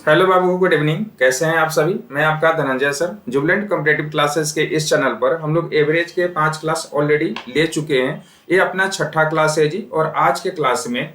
Hello बाबू, good evening. कैसे हैं आप सभी? मैं आपका Dhananjay sir. Jubilant competitive classes के इस चैनल पर हम लोग एवरेज के 5 क्लास ऑलरेडी ले चुके हैं। ये अपना छठा क्लास है जी। और आज के क्लास में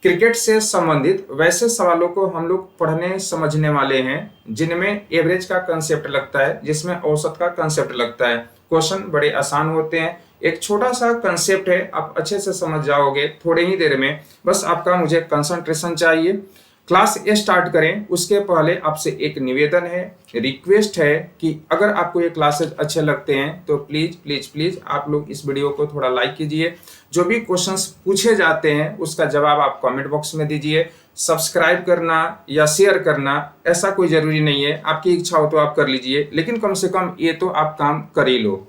क्रिकेट से संबंधित वैसे सवालों को हम लोग पढ़ने समझने वाले हैं जिनमें एवरेज का कंसेप्ट लगता है, जिसमें औसत का कंसेप्ट लगता है। क्वेश्चन बड़े आसान होते हैं। एक छोटा सा कंसेप्ट है, आप अच्छे से समझ जाओगे थोड़े ही देर में। बस आपका मुझे कंसंट्रेशन चाहिए। क्लास स्टार्ट करें उसके पहले आपसे एक निवेदन है, रिक्वेस्ट है कि अगर आपको ये क्लासेज अच्छे लगते हैं तो प्लीज प्लीज प्लीज आप लोग इस वीडियो को थोड़ा लाइक कीजिए। जो भी क्वेश्चंस पूछे जाते हैं उसका जवाब आप कमेंट बॉक्स में दीजिए। सब्सक्राइब करना या शेयर करना ऐसा कोई जरूरी नहीं है, आपकी इच्छा हो तो आप कर लीजिए, लेकिन कम से कम ये तो आप काम कर ही लो।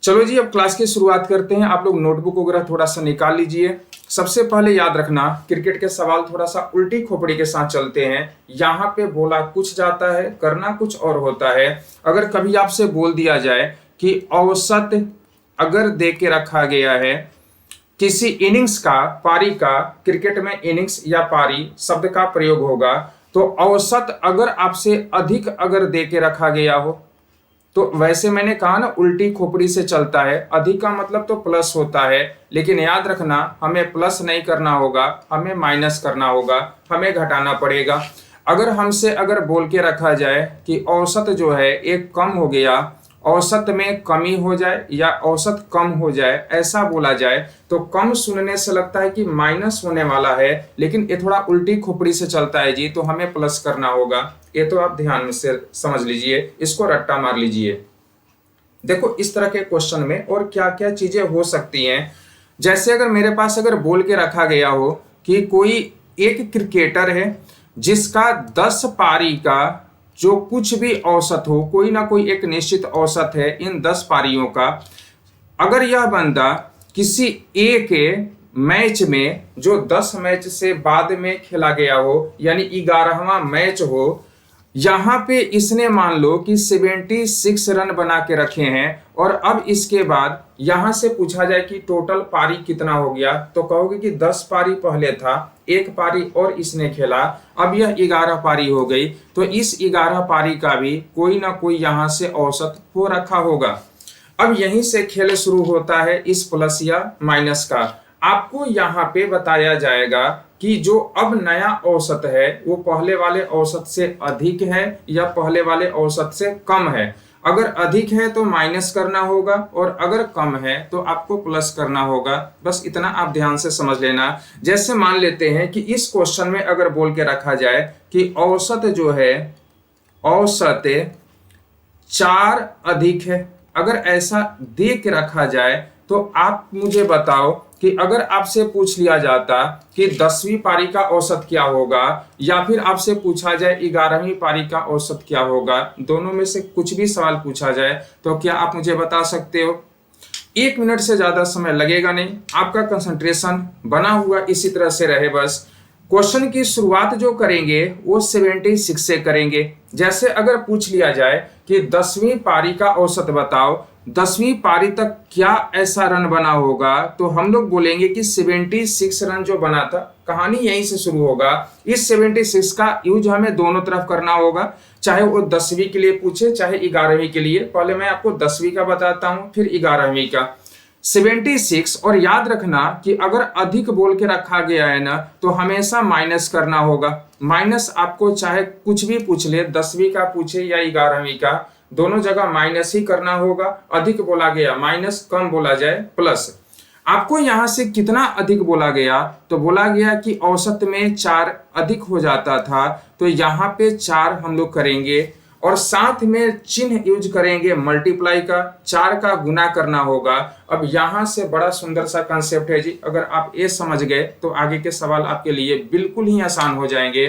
चलो जी, अब क्लास की शुरुआत करते हैं। आप लोग नोटबुक वगैरह थोड़ा सा निकाल लीजिए। सबसे पहले याद रखना, क्रिकेट के सवाल थोड़ा सा उल्टी खोपड़ी के साथ चलते हैं। यहाँ पे बोला कुछ जाता है, करना कुछ और होता है। अगर कभी आपसे बोल दिया जाए कि औसत अगर दे के रखा गया है किसी इनिंग्स का, पारी का, क्रिकेट में इनिंग्स या पारी शब्द का प्रयोग होगा, तो औसत अगर आपसे अधिक अगर दे के रखा गया हो, तो वैसे मैंने कहा ना उल्टी खोपड़ी से चलता है। अधिक का मतलब तो प्लस होता है, लेकिन याद रखना हमें प्लस नहीं करना होगा, हमें माइनस करना होगा, हमें घटाना पड़ेगा। अगर हमसे अगर बोल के रखा जाए कि औसत जो है एक कम हो गया, औसत में कमी हो जाए या औसत कम हो जाए, ऐसा बोला जाए तो कम सुनने से लगता है कि माइनस होने वाला है, लेकिन ये थोड़ा उल्टी खोपड़ी से चलता है जी, तो हमें प्लस करना होगा। ये तो आप ध्यान से समझ लीजिए, इसको रट्टा मार लीजिए। देखो इस तरह के क्वेश्चन में और क्या क्या चीजें हो सकती हैं। जैसे अगर मेरे पास अगर बोल के रखा गया हो कि कोई एक क्रिकेटर है जिसका 10 पारी का जो कुछ भी औसत हो, कोई ना कोई एक निश्चित औसत है इन 10 पारियों का। अगर यह बंदा किसी एक मैच में जो 10 मैच से बाद में खेला गया हो, यानी 11वां मैच हो, यहाँ पे इसने मान लो कि 76 रन बना के रखे हैं, और अब इसके बाद यहाँ से पूछा जाए कि टोटल पारी कितना हो गया, तो कहोगे कि 10 पारी पहले था, एक पारी और इसने खेला, अब यह 11 पारी हो गई, तो इस 11 पारी का भी कोई ना कोई यहाँ से औसत हो रखा होगा। अब यहीं से खेल शुरू होता है इस प्लस या माइनस का। आपको यहाँ पे बताया जाएगा कि जो अब नया औसत है वो पहले वाले औसत से अधिक है या पहले वाले औसत से कम है। अगर अधिक है तो माइनस करना होगा, और अगर कम है तो आपको प्लस करना होगा। बस इतना आप ध्यान से समझ लेना। जैसे मान लेते हैं कि इस क्वेश्चन में अगर बोल के रखा जाए कि औसत जो है, औसत 4 अधिक है, अगर ऐसा दे के रखा जाए तो आप मुझे बताओ कि अगर आपसे पूछ लिया जाता कि 10वीं पारी का औसत क्या होगा, या फिर आपसे पूछा जाए 11वीं पारी का औसत क्या होगा, दोनों में से कुछ भी सवाल पूछा जाए तो क्या आप मुझे बता सकते हो? 1 मिनट से ज्यादा समय लगेगा नहीं, आपका कंसंट्रेशन बना हुआ इसी तरह से रहे। बस क्वेश्चन की शुरुआत जो करेंगे वो 76 से करेंगे। जैसे अगर पूछ लिया जाए कि 10वीं पारी का औसत बताओ, 10वीं पारी तक क्या ऐसा रन बना होगा, तो हम लोग बोलेंगे कि 76 रन जो बना था, कहानी यहीं से शुरू होगा। इस 76 का यूज हमें दोनों तरफ करना होगा, चाहे वो 10वीं के लिए पूछे चाहे 11वीं के लिए। पहले मैं आपको 10वीं का बताता हूं, फिर 11वीं का। 76, और याद रखना कि अगर अधिक बोल के रखा गया है ना तो हमेशा माइनस करना होगा। माइनस आपको चाहे कुछ भी पूछ ले, 10वीं का पूछे या 11वीं का, दोनों जगह माइनस ही करना होगा। अधिक बोला गया माइनस, कम बोला जाए प्लस। आपको यहां से कितना अधिक बोला गया, तो बोला गया कि औसत में 4 अधिक हो जाता था, तो यहाँ पे 4 हम लोग करेंगे, और साथ में चिन्ह यूज करेंगे मल्टीप्लाई का, 4 का गुना करना होगा। अब यहां से बड़ा सुंदर सा कंसेप्ट है जी, अगर आप ये समझ गए तो आगे के सवाल आपके लिए बिल्कुल ही आसान हो जाएंगे।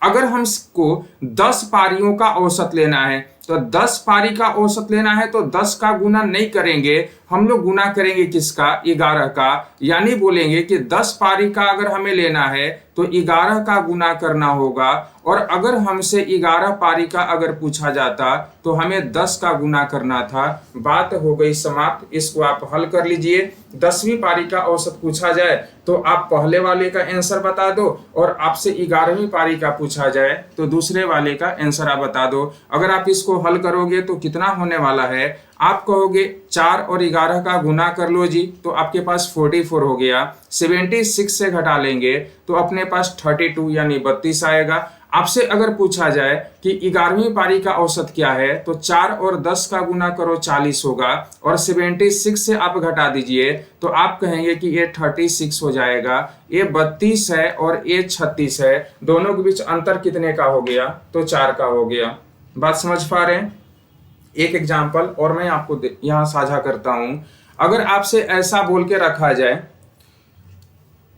अगर हमको 10 पारियों का औसत लेना है, तो 10 पारी का औसत लेना है तो 10 का गुना नहीं करेंगे, हम लोग गुना करेंगे किसका, 11 का, यानी बोलेंगे कि 10 पारी का अगर हमें लेना है तो 11 का गुना करना होगा, और अगर हमसे 11 पारी का अगर पूछा जाता तो हमें 10 का गुना करना था। बात हो गई समाप्त। इसको आप हल कर लीजिए। 10वीं पारी का औसत पूछा जाए तो आप पहले वाले का आंसर बता दो, और आपसे 11वीं पारी का पूछा जाए तो दूसरे वाले का आंसर आप बता दो। अगर आप इसको हल करोगे तो कितना होने वाला है, आप कहोगे 4 और 11 का गुना कर लो जी, तो आपके पास 44 हो गया। 76 से घटा लेंगे तो अपने पास 32 यानी 32 आएगा। आपसे अगर पूछा जाए कि 11वीं पारी का औसत क्या है, तो 4 और 10 का गुना करो 40 होगा, और 76 से आप घटा दीजिए तो आप कहेंगे कि ये 36 हो जाएगा। ये 32 है और ये 36 है, दोनों के बीच अंतर कितने का हो गया, तो 4 का हो गया। बात समझ पा रहे हैं। एक एग्जाम्पल और मैं आपको यहाँ साझा करता हूं। अगर आपसे ऐसा बोल के रखा जाए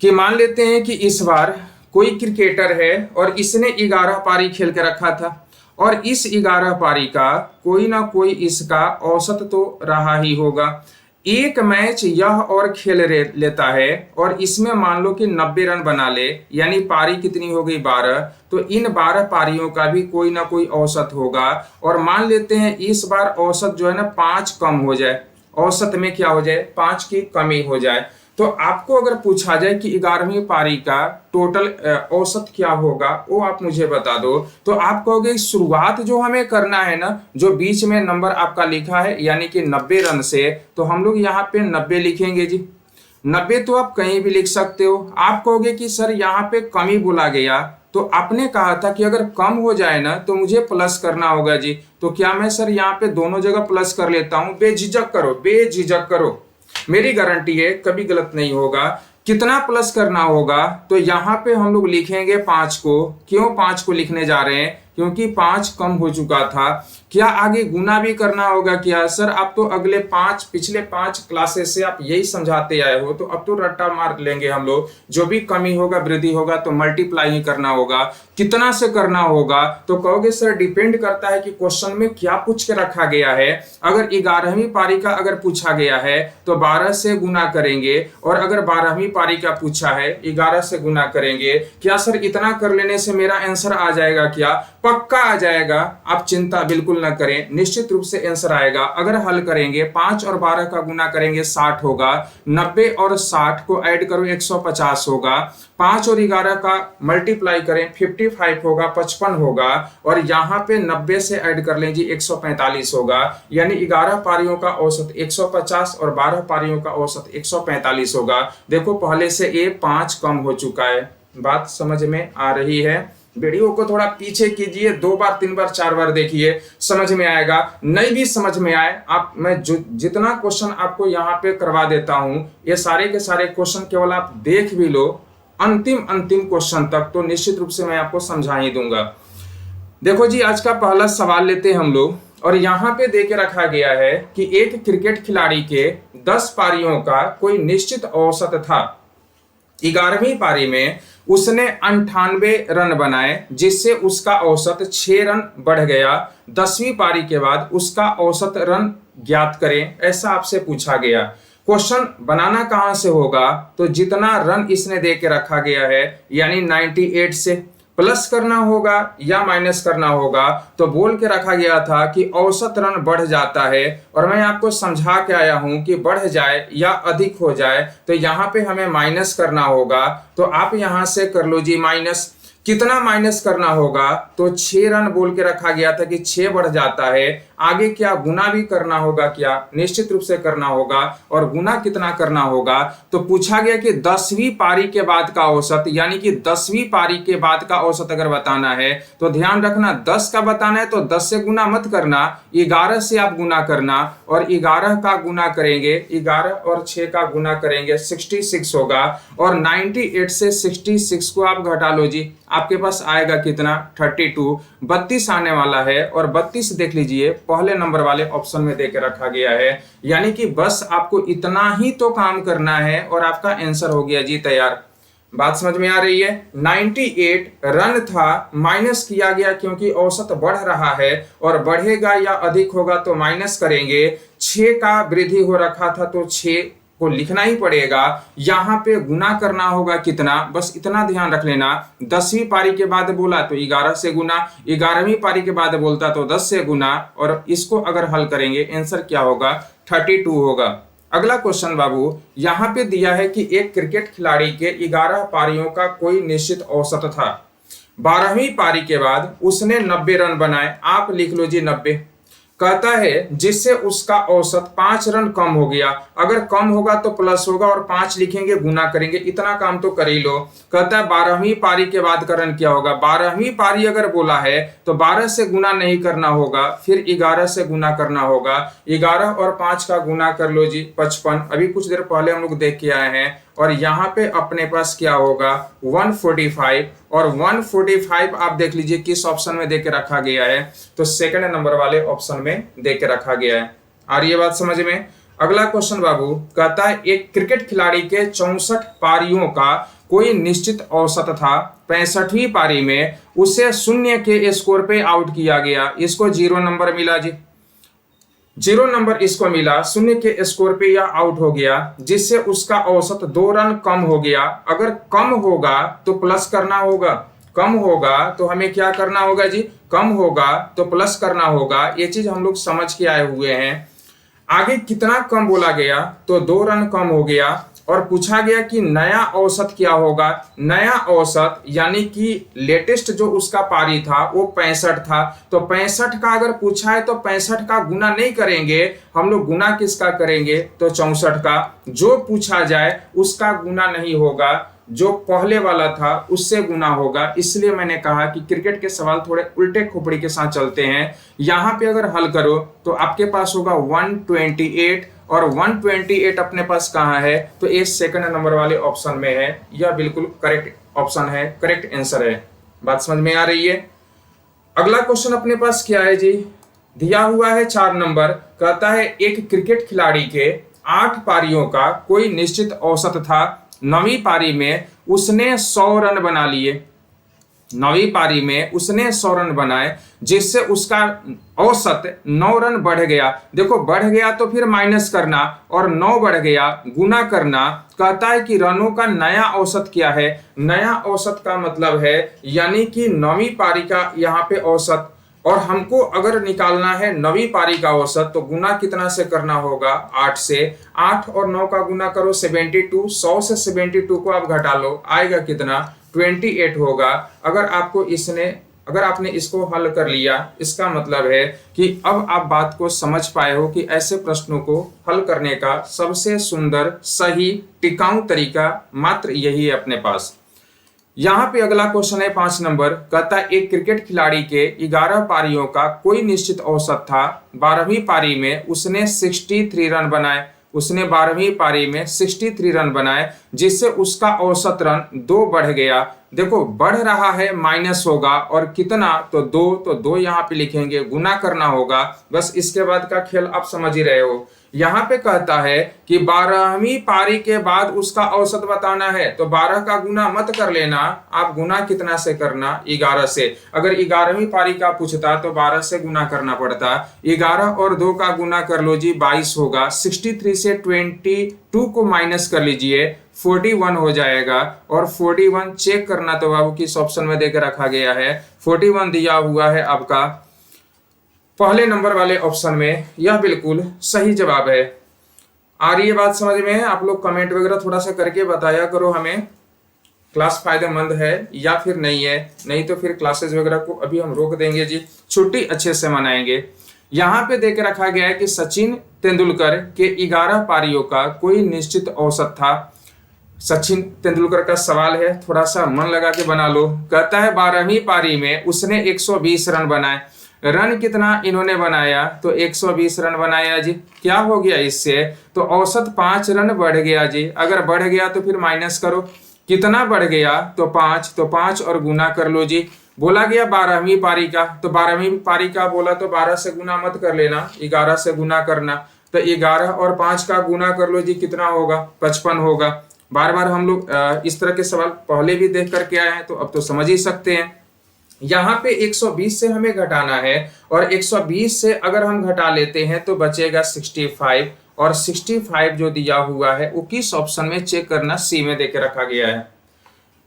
कि मान लेते हैं कि इस बार कोई क्रिकेटर है और इसने 11 पारी खेल के रखा था, और इस 11 पारी का कोई ना कोई इसका औसत तो रहा ही होगा। एक मैच यह और खेल लेता है और इसमें मान लो कि 90 रन बना ले, यानी पारी कितनी हो गई 12, तो इन 12 पारियों का भी कोई ना कोई औसत होगा। और मान लेते हैं इस बार औसत जो है ना 5 कम हो जाए, औसत में क्या हो जाए, 5 की कमी हो जाए। तो आपको अगर पूछा जाए कि 11वीं पारी का टोटल औसत क्या होगा, वो आप मुझे बता दो, तो आप कहोगे शुरुआत जो हमें करना है ना, जो बीच में नंबर आपका लिखा है यानी कि 90 रन से, तो हम लोग यहाँ पे 90 लिखेंगे जी। 90 तो आप कहीं भी लिख सकते हो। आप कहोगे कि सर यहाँ पे कमी बोला गया, तो आपने कहा था कि अगर कम हो जाए ना तो मुझे प्लस करना होगा जी। तो क्या मैं सर यहाँ पे दोनों जगह प्लस कर लेता हूँ? बेझिझक करो, बेझिझक करो, मेरी गारंटी है कभी गलत नहीं होगा। कितना प्लस करना होगा, तो यहाँ पे हम लोग लिखेंगे 5 को। क्यों 5 को लिखने जा रहे हैं? क्योंकि 5 कम हो चुका था। क्या आगे गुना भी करना होगा क्या? सर आप तो अगले पिछले 5 क्लासेस से आप यही समझाते आए हो, तो अब तो रट्टा मार लेंगे हम लोग। जो भी कमी होगा वृद्धि होगा तो मल्टीप्लाई ही करना होगा। कितना से करना होगा, तो कहोगे सर डिपेंड करता है कि क्वेश्चन में क्या पूछ के रखा गया है। अगर 11वीं पारी का अगर पूछा गया है तो 12 से गुना करेंगे, और अगर 12वीं पारी का पूछा है 11 से गुना करेंगे। क्या सर इतना कर लेने से मेरा आंसर आ जाएगा क्या? पक्का आ जाएगा, आप चिंता बिल्कुल न करें, निश्चित रूप से आंसर आएगा। अगर हल करेंगे 5 और 12 का गुना करेंगे 60 होगा, 90 और 60 को ऐड करो 150 होगा, 5 और 11 का मल्टीप्लाई करें 55 होगा, 55 होगा, और यहाँ पे 90 से ऐड कर लें जी 145 होगा। यानी 11 पारियों का औसत 150 और 12 पारियों का औसत 145 होगा। देखो पहले से ये 5 कम हो चुका है। बात समझ में आ रही है? वीडियो को थोड़ा पीछे कीजिए, 2 बार 3 बार 4 बार देखिए, समझ में आएगा। नहीं भी समझ में आए आप, मैं जितना क्वेश्चन आपको यहाँ पे करवा देता हूँ, ये सारे के सारे क्वेश्चन केवल आप देख भी लो अंतिम क्वेश्चन तक, तो निश्चित रूप से मैं आपको समझा ही दूंगा। देखो जी, आज का पहला सवाल लेते हैं हम लोग, और यहाँ पे दे के रखा गया है कि एक क्रिकेट खिलाड़ी के 10 पारियों का कोई निश्चित औसत था। 11वीं पारी में उसने 98 रन बनाए, जिससे उसका औसत 6 रन बढ़ गया। 10वीं पारी के बाद उसका औसत रन ज्ञात करें, ऐसा आपसे पूछा गया। क्वेश्चन बनाना कहां से होगा, तो जितना रन इसने दे के रखा गया है यानी 98 से प्लस करना होगा या माइनस करना होगा। तो बोल के रखा गया था कि औसत रन बढ़ जाता है, और मैं आपको समझा के आया हूं कि बढ़ जाए या अधिक हो जाए तो यहाँ पे हमें माइनस करना होगा। तो आप यहाँ से कर लो जी माइनस। कितना माइनस करना होगा, तो 6 रन बोल के रखा गया था कि 6 बढ़ जाता है। आगे क्या गुना भी करना होगा क्या? निश्चित रूप से करना होगा। और गुना कितना करना होगा, तो पूछा गया कि 10वीं पारी के बाद का औसत, यानी कि 10वीं पारी के बाद का औसत अगर बताना है तो ध्यान रखना 10 का बताना है तो 10 से गुना मत करना, 11 से आप गुना करना, और 11 का गुना करेंगे, 11 और 6 का गुना करेंगे 66 होगा, और 98 से 66 को आप घटा लो जी, आपके पास आएगा कितना? 32। 32 आने वाला है, और 32 देख लीजिए पहले नंबर वाले ऑप्शन में देके रखा गया है। यानी कि बस आपको इतना ही तो काम करना है और आपका आंसर हो गया जी तैयार। बात समझ में आ रही है। 98 रन था, माइनस किया गया क्योंकि औसत बढ़ रहा है और बढ़ेगा या अधिक होगा तो माइनस करेंगे। 6 का वृद्धि हो रखा था तो 6 को लिखना ही पड़ेगा। यहां पे गुना करना होगा कितना, बस इतना ध्यान रख लेना। 10वीं पारी के बाद बोला तो 11 से गुना, 11वीं पारी के बाद बोलता तो 10 से गुना, और इसको अगर हल करेंगे आंसर क्या होगा, 32 होगा। अगला क्वेश्चन बाबू, यहां पे दिया है कि एक क्रिकेट खिलाड़ी के 11 पारियों का कोई निश्चित औसत था। 12वीं पारी के बाद उसने 90 रन बनाए, आप लिख लो जी 90। कहता है जिससे उसका औसत 5 रन कम हो गया। अगर कम होगा तो प्लस होगा और 5 लिखेंगे, गुना करेंगे, इतना काम तो कर ही लो। कहता है 12वीं पारी के बाद का रन क्या होगा। 12वीं पारी अगर बोला है तो 12 से गुना नहीं करना होगा, फिर 11 से गुना करना होगा। 11 और 5 का गुना कर लो जी 55, अभी कुछ देर पहले हम लोग देख के आए हैं। और यहाँ पे अपने पास क्या होगा 145, और 145 आप देख लीजिए किस ऑप्शन में देके रखा गया है, तो सेकंड नंबर वाले ऑप्शन में देके रखा गया है। आ रही है बात समझ में। अगला क्वेश्चन बाबू, कहता है एक क्रिकेट खिलाड़ी के 64 पारियों का कोई निश्चित औसत था। 65वीं पारी में उसे 0 के स्कोर पे आउट किया गया, इसको 0 नंबर मिला जी, 0 नंबर इसको मिला, 0 के स्कोर पे यह आउट हो गया, जिससे उसका औसत 2 रन कम हो गया। अगर कम होगा तो प्लस करना होगा, कम होगा तो हमें क्या करना होगा जी, कम होगा तो प्लस करना होगा। ये चीज हम लोग समझ के आए हुए हैं। आगे कितना कम बोला गया तो 2 रन कम हो गया, और पूछा गया कि नया औसत क्या होगा। नया औसत यानी कि लेटेस्ट जो उसका पारी था वो 65 था, तो 65 का अगर पूछा है तो 65 का गुना नहीं करेंगे हम लोग, गुना किसका करेंगे तो 64 का। जो पूछा जाए उसका गुना नहीं होगा, जो पहले वाला था उससे गुना होगा। इसलिए मैंने कहा कि क्रिकेट के सवाल थोड़े उल्टे खोपड़ी के साथ चलते हैं। यहां पे अगर हल करो तो आपके पास होगा 128, और 128 अपने पास कहाँ है तो ये सेकंड नंबर वाले ऑप्शन में है। यह बिल्कुल करेक्ट ऑप्शन है, करेक्ट आंसर है। बात समझ में आ रही है। अगला क्वेश्चन अपने पास क्या है जी, दिया हुआ है 4 नंबर। कहता है एक क्रिकेट खिलाड़ी के 8 पारियों का कोई निश्चित औसत था। 9वीं पारी में उसने 100 रन बना लिए, 9वीं पारी में उसने 100 रन बनाए, जिससे उसका औसत 9 रन बढ़ गया। देखो बढ़ गया तो फिर माइनस करना, और 9 बढ़ गया गुना करना। कहता है कि रनों का नया औसत क्या है। नया औसत का मतलब है यानी कि 9वीं पारी का यहाँ पे औसत, और हमको अगर निकालना है 9वीं पारी का औसत तो गुना कितना से करना होगा 8 से। 8 और 9 का गुना करो 72, 100 से 72 को आप घटा लो, आएगा कितना 28 होगा। अगर आपने इसको हल कर लिया, इसका मतलब है कि अब आप बात को समझ पाए हो कि ऐसे प्रश्नों को हल करने का सबसे सुंदर, सही, टिकाऊ तरीका मात्र यही है अपने पास। यहाँ पे अगला क्वेश्चन है 5 नंबर। कहता है एक क्रिकेट खिलाड़ी के 11 पारियों का कोई निश्चित औसत था। 12वीं पारी में उसने 63 रन बनाए, उसने 12वीं पारी में 63 रन बनाए, जिससे उसका औसत रन 2 बढ़ गया। देखो बढ़ रहा है माइनस होगा, और कितना तो 2, तो 2 यहाँ पे लिखेंगे, गुना करना होगा। बस इसके बाद का खेल आप समझ ही रहे हो। यहाँ पे कहता है कि 12वीं पारी के बाद उसका औसत बताना है, तो 12 का गुना मत कर लेना, आप गुना कितना से करना 11 से। अगर 11वीं पारी का पूछता तो 12 से गुना करना पड़ता। 11 और 2 का गुना कर लो जी 22 होगा। 63 से 22 को माइनस कर लीजिए, 41 हो जाएगा। और 41 चेक करना तो बाबू किस ऑप्शन में देकर रखा गया है, 41 दिया हुआ है आपका पहले नंबर वाले ऑप्शन में। यह बिल्कुल सही जवाब है। आ रही है बात समझ में। आप लोग कमेंट वगैरह थोड़ा सा करके बताया करो हमें, क्लास फायदेमंद है या फिर नहीं है। नहीं तो फिर क्लासेस वगैरह को अभी हम रोक देंगे जी, छुट्टी अच्छे से मनाएंगे। यहाँ पे देख रखा गया है कि सचिन तेंदुलकर के 11 पारियों का कोई निश्चित औसत था। सचिन तेंदुलकर का सवाल है, थोड़ा सा मन लगा के बना लो। कहता है 12वीं पारी में उसने 120 रन बनाए। रन कितना इन्होंने बनाया तो 120 रन बनाया जी। क्या हो गया इससे, तो औसत 5 रन बढ़ गया जी। अगर बढ़ गया तो फिर माइनस करो, कितना बढ़ गया तो 5, तो 5 और गुना कर लो जी। बोला गया 12वीं पारी का, तो 12वीं पारी का बोला तो 12 से गुना मत कर लेना, 11 से गुना करना। तो 11 और 5 का गुना कर लो जी, कितना होगा 55 होगा। बार बार हम लोग इस तरह के सवाल पहले भी देख करके आए हैं, तो अब तो समझ ही सकते हैं। यहाँ पे 120 से हमें घटाना है, और 120 से अगर हम घटा लेते हैं तो बचेगा 65, और 65 जो दिया हुआ है वो किस ऑप्शन में, चेक करना, सी में देके रखा गया है।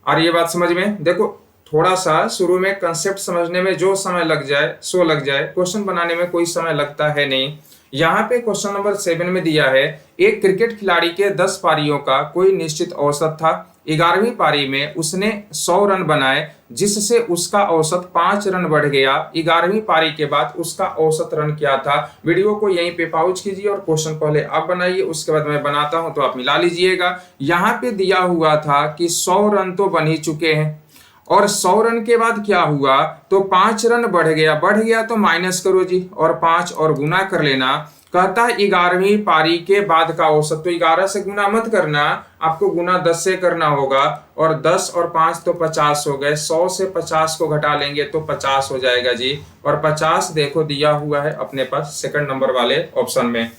और ये बात समझ में, देखो थोड़ा सा शुरू में कंसेप्ट समझने में जो समय लग जाए सो लग जाए, क्वेश्चन बनाने में कोई समय लगता है नहीं। यहाँ पे क्वेश्चन नंबर 7 में दिया है, एक क्रिकेट खिलाड़ी के 10 पारियों का कोई निश्चित औसत था। 11वीं पारी में उसने 100 रन बनाए, जिससे उसका औसत 5 रन बढ़ गया। 11वीं पारी के बाद उसका औसत रन क्या था। वीडियो को यहीं पे पॉज कीजिए और क्वेश्चन पहले आप बनाइए, उसके बाद मैं बनाता हूं तो आप मिला लीजिएगा। यहाँ पे दिया हुआ था कि 100 रन तो बन ही चुके हैं, और 100 रन के बाद क्या हुआ, तो 5 रन बढ़ गया तो माइनस करो जी, और 5 और गुना कर लेना। कहता है 11वीं पारी के बाद का औसत, तो 11 से गुना मत करना, आपको गुना 10 से करना होगा, और 10 और 5 तो 50 हो गए। 100 से 50 को घटा लेंगे तो 50 हो जाएगा जी, और 50 देखो दिया हुआ है अपने पास सेकंड नंबर वाले ऑप्शन में।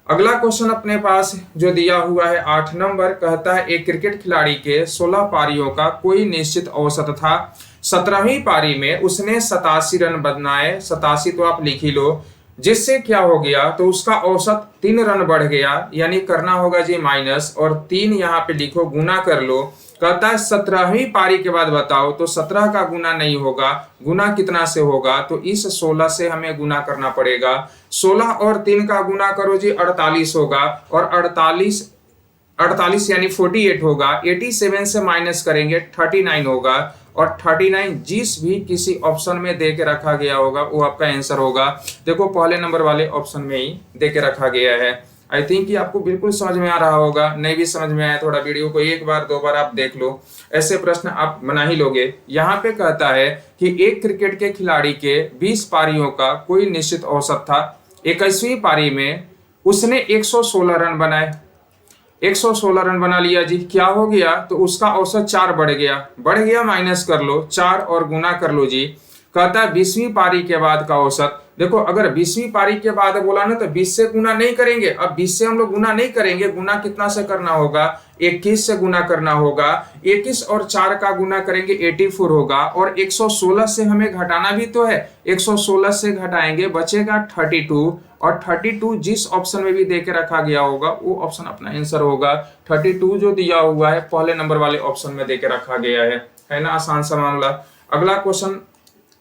अगला क्वेश्चन अपने पास जो दिया हुआ है 8 नंबर, कहता है एक क्रिकेट खिलाड़ी के 16 पारियों का कोई निश्चित औसत था। 17वीं पारी में उसने 87 रन बनाए, 87 तो आप लिख ही लो, जिससे क्या हो गया, तो उसका औसत 3 रन बढ़ गया, यानी करना होगा जी माइनस, और 3 यहाँ पे लिखो, गुना कर लो। कहता है 17वीं पारी के बाद बताओ, तो 17 का गुना नहीं होगा, गुना कितना से होगा, तो इस 16 से हमें गुना करना पड़ेगा। 16 और 3 का गुना करो जी, 48 होगा, और 48 यानी 48 होगा। 87 से माइनस करेंगे 39 होगा, और 39 जिस भी किसी ऑप्शन में दे के रखा गया होगा वो आपका आंसर होगा। देखो पहले नंबर वाले ऑप्शन में ही दे के रखा गया है। आई थिंक कि आपको बिल्कुल समझ में आ रहा होगा, नहीं भी समझ में आया थोड़ा वीडियो को 1 बार 2 बार आप देख लो, ऐसे प्रश्न आप बना ही लोगे। यहाँ पे कहता है कि एक क्रिकेट के खिलाड़ी के 20 पारियों का कोई निश्चित औसत था। 21वीं पारी में उसने 116 रन बनाए, 116 रन बना लिया जी, क्या हो गया, तो उसका औसत 4 बढ़ गया माइनस कर लो, 4 और गुना कर लो जी। कहता है 20वीं पारी के बाद का औसत। देखो अगर 20वीं पारी के बाद बोला ना तो 20 से गुना नहीं करेंगे, अब 20 से हम लोग गुना नहीं करेंगे, गुना कितना से करना होगा, 21 से गुना करना होगा। 21 और 4 का गुना करेंगे 84 होगा, और 116 से हमें घटाना भी तो है, 116 से घटाएंगे बचेगा 32, और 32 जिस ऑप्शन में भी दे के रखा गया होगा वो ऑप्शन अपना आंसर होगा। 32 जो दिया हुआ है पहले नंबर वाले ऑप्शन में दे के रखा गया है ना, आसान सा मामला। अगला क्वेश्चन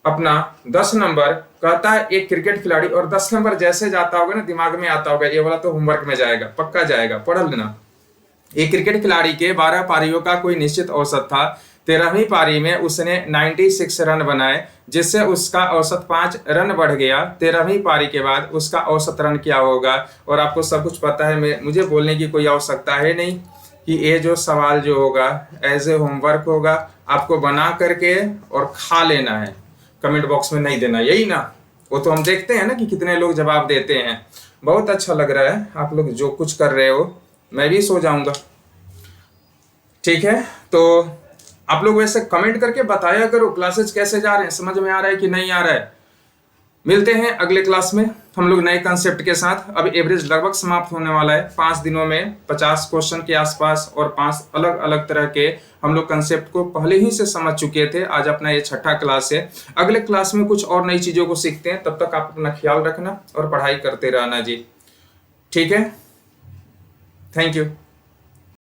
अपना 10 नंबर, कहता है एक क्रिकेट खिलाड़ी, और 10 नंबर जैसे जाता होगा ना दिमाग में आता होगा, ये वाला तो होमवर्क में जाएगा, पक्का जाएगा, पढ़ लेना। एक क्रिकेट खिलाड़ी के 12 पारियों का कोई निश्चित औसत था। 13वीं पारी में उसने 96 रन बनाए, जिससे उसका औसत 5 रन बढ़ गया। 13वीं पारी के बाद उसका औसत रन क्या होगा, और आपको सब कुछ पता है, मुझे बोलने की कोई आवश्यकता है नहीं कि ये जो सवाल जो होगा एज ए होमवर्क होगा, आपको बना करके और खा लेना है, कमेंट बॉक्स में नहीं देना, यही ना। वो तो हम देखते हैं ना कि कितने लोग जवाब देते हैं। बहुत अच्छा लग रहा है आप लोग जो कुछ कर रहे हो, मैं भी सो जाऊंगा, ठीक है। तो आप लोग वैसे कमेंट करके बताया करो क्लासेस कैसे जा रहे हैं, समझ में आ रहा है कि नहीं आ रहा है। मिलते हैं अगले क्लास में हम लोग नए कंसेप्ट के साथ। अब एवरेज लगभग समाप्त होने वाला है, 5 दिनों में 50 क्वेश्चन के आसपास, और 5 अलग अलग तरह के हम लोग कंसेप्ट को पहले ही से समझ चुके थे। आज अपना ये 6ठा क्लास है, अगले क्लास में कुछ और नई चीजों को सीखते हैं। तब तक आप अपना ख्याल रखना और पढ़ाई करते रहना जी, ठीक है। Thank you.